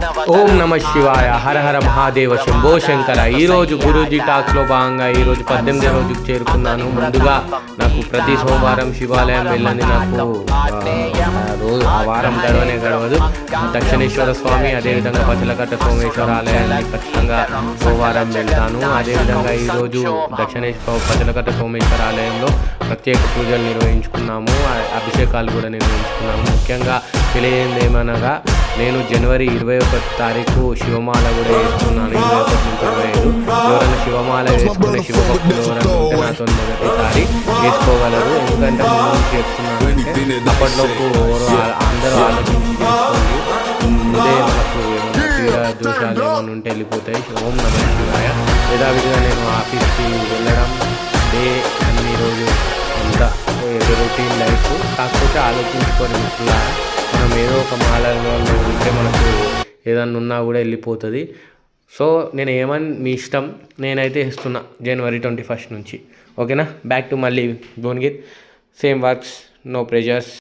ఓం నమ శివాయ, హర హర మహాదేవ, శంభో శంకర. ఈరోజు గురూజీ టాక్స్లో భాగంగా ఈరోజు 18వ రోజుకు చేరుకున్నాను. ముందుగా నాకు ప్రతి సోమవారం శివాలయం వెళ్ళని నాకు రోజు ఆ వారం గడవదు. దక్షిణేశ్వర స్వామి, అదేవిధంగా పచ్చలకట్ట సోమేశ్వర ఆలయాన్ని ఖచ్చితంగా సోమవారం వెళ్తాను. అదేవిధంగా ఈరోజు పచ్చలకట్ట సోమేశ్వర ఆలయంలో ప్రత్యేక పూజలు నిర్వహించుకున్నాము, అభిషేకాలు కూడా నిర్వహించుకున్నాము. ముఖ్యంగా తెలియదు ఏమనగా నేను జనవరి 21 తారీఖు శివమాల కూడా వేసుకున్నాను. 21 నుంచి 25 ఎవరైనా శివమాల వేసుకునే శివభక్తులు ఎవరైనా ఉంటే నాతో మొదటిసారి వేసుకోగలరు. ఎందుకంటే ముందు నుంచి చెప్తున్నానంటే అప్పట్లోపు అందరూ ఆలోచించి చేసుకోండి. ముందే మనకు ఏమైనా తీర దోషాలు ఏమైనా ఉంటే వెళ్ళిపోతాయి. ఓం నమ శివాయ. యథావిధిగా నేను ఆఫీస్కి వెళ్ళడం డే అన్ని రోజు అంతా రొటీన్ లైఫ్. కాకపోతే ఆలోచించుకొని మనం ఏదో ఒక మాలలో ఉంటే మనకు ఏదన్నా ఉన్నా కూడా వెళ్ళిపోతుంది. సో నేను ఏమని మీ ఇష్టం, నేనైతే ఇస్తున్నా జనవరి 21 నుంచి. ఓకేనా? బ్యాక్ టు మళ్ళీ Bhuvanagiri, same works, no pressures.